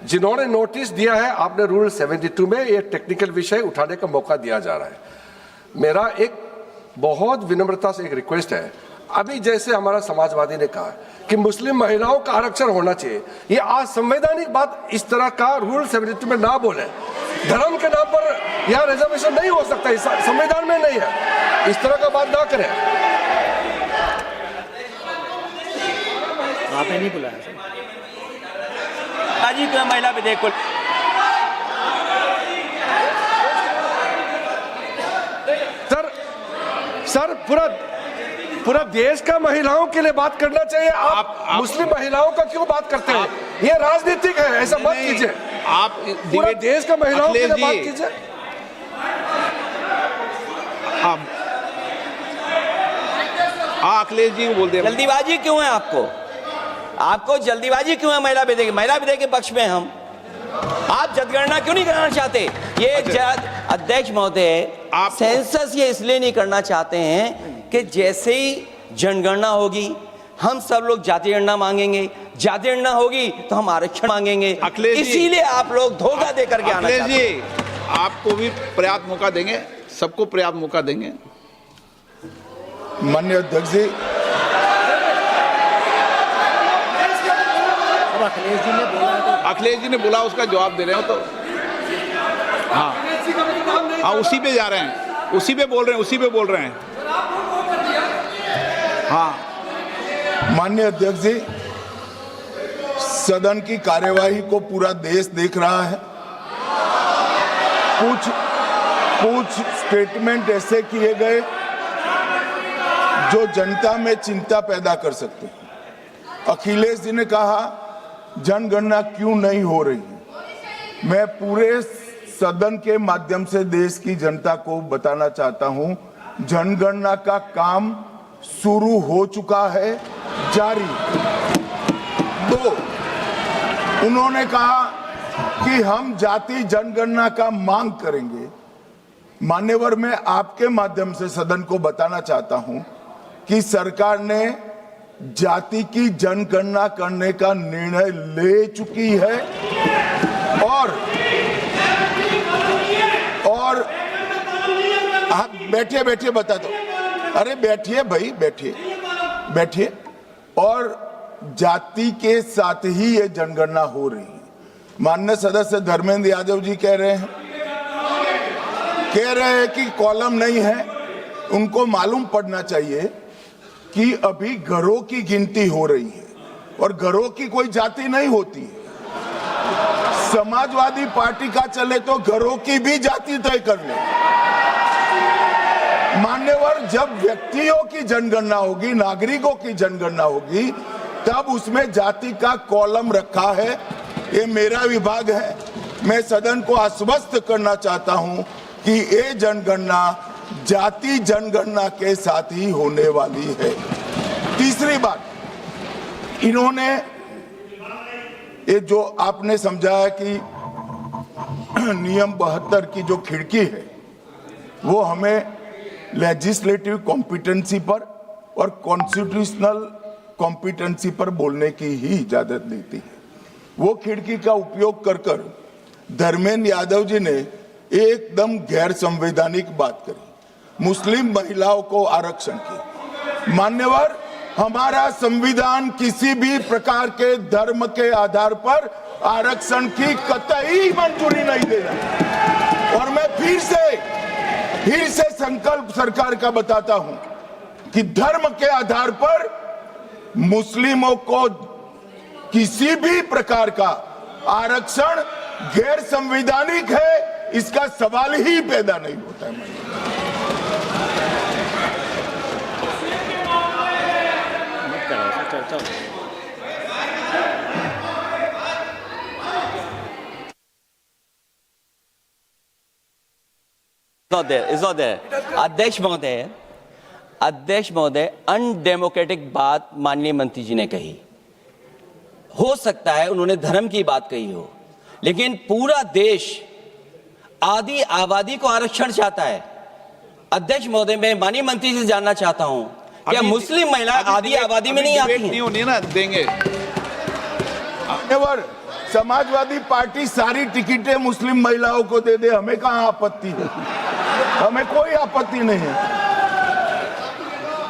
जिन्होंने नोटिस दिया है, आपने रूल 72 में ये टेक्निकल विषय उठाने का मौका दिया जा रहा है। मेरा एक बहुत विनम्रता से एक रिक्वेस्ट है, अभी जैसे हमारा समाजवादी ने कहा कि मुस्लिम महिलाओं का आरक्षण होना चाहिए, ये असंवैधानिक बात इस तरह का रूल 72 में ना बोले। धर्म के नाम पर यह रिजर्वेशन नहीं हो सकता, संविधान में नहीं है, इस तरह का बात ना करें। आपने नहीं बुलाया जी तो महिला विधेयक को सर पूरा देश का महिलाओं के लिए बात करना चाहिए। आप मुस्लिम महिलाओं का क्यों बात करते हैं? ये राजनीतिक है, ऐसा मत कीजिए। आप पूरा देश का महिलाओं के लिए बात कीजिए। अखिलेश जी को बोलते हैं, जल्दीबाजी क्यों है आपको जल्दीबाजी क्यों है? महिला विधेयक के पक्ष में हम, आप जनगणना क्यों नहीं कराना चाहते? ये अध्यक्ष महोदय, आप सेंसस ये इसलिए नहीं करना चाहते हैं कि जैसे ही जनगणना होगी हम सब लोग जाति गणना मांगेंगे, जाति गणना होगी तो हम आरक्षण मांगेंगे, इसीलिए आप लोग धोखा दे करके आना चाहते हैं। जी आपको भी पर्याप्त मौका देंगे, सबको पर्याप्त मौका देंगे। माननीय अध्यक्ष जी, अखिलेश जी ने बोला, उसका जवाब दे रहे हो तो हाँ उसी पे जा रहे हैं, उसी पे बोल रहे हैं। हाँ माननीय अध्यक्ष जी, सदन की कार्यवाही को पूरा देश देख रहा है। कुछ स्टेटमेंट ऐसे किए गए जो जनता में चिंता पैदा कर सकते हैं। अखिलेश जी ने कहा जनगणना क्यों नहीं हो रही है। मैं पूरे सदन के माध्यम से देश की जनता को बताना चाहता हूं, जनगणना का काम शुरू हो चुका है, जारी। 2, उन्होंने कहा कि हम जाति जनगणना का मांग करेंगे। मान्यवर, मैं आपके माध्यम से सदन को बताना चाहता हूं कि सरकार ने जाति की जनगणना करने का निर्णय ले चुकी है और आप बैठिए बता दो। अरे बैठिए भाई, बैठिए। और जाति के साथ ही ये जनगणना हो रही है। माननीय सदस्य धर्मेंद्र यादव जी कह रहे हैं कि कॉलम नहीं है। उनको मालूम पड़ना चाहिए कि अभी घरों की गिनती हो रही है और घरों की कोई जाति नहीं होती है। समाजवादी पार्टी का चले तो घरों की भी जाति तय कर ले। मान्यवर, जब व्यक्तियों की जनगणना होगी, नागरिकों की जनगणना होगी, तब उसमें जाति का कॉलम रखा है। ये मेरा विभाग है। मैं सदन को आश्वस्त करना चाहता हूं कि ये जनगणना जाति जनगणना के साथ ही होने वाली है। तीसरी बात, इन्होंने ये जो आपने समझाया कि नियम 72 की जो खिड़की है वो हमें लेजिस्लेटिव कॉम्पिटेंसी पर और कॉन्स्टिट्यूशनल कॉम्पिटेंसी पर बोलने की ही इजाजत देती है। वो खिड़की का उपयोग कर धर्मेंद्र यादव जी ने एकदम गैर संवैधानिक बात करी, मुस्लिम महिलाओं को आरक्षण की। मान्यवर, हमारा संविधान किसी भी प्रकार के धर्म के आधार पर आरक्षण की कतई मंजूरी नहीं दे रहा। और मैं फिर से संकल्प सरकार का बताता हूं कि धर्म के आधार पर मुस्लिमों को किसी भी प्रकार का आरक्षण गैर संवैधानिक है, इसका सवाल ही पैदा नहीं होता है। It's not there. अध्यक्ष महोदय, अनडेमोक्रेटिक बात माननीय मंत्री जी ने कही। हो सकता है उन्होंने धर्म की बात कही हो, लेकिन पूरा देश आदि आबादी को आरक्षण चाहता है। अध्यक्ष महोदय, मैं माननीय मंत्री से जानना चाहता हूं, क्या मुस्लिम महिला आदि आबादी में नहीं आती हैं? नहीं होनी ना, देंगे। समाजवादी पार्टी सारी टिकटें मुस्लिम महिलाओं को दे दे, हमें कहाँ आपत्ति है, हमें कोई आपत्ति नहीं है।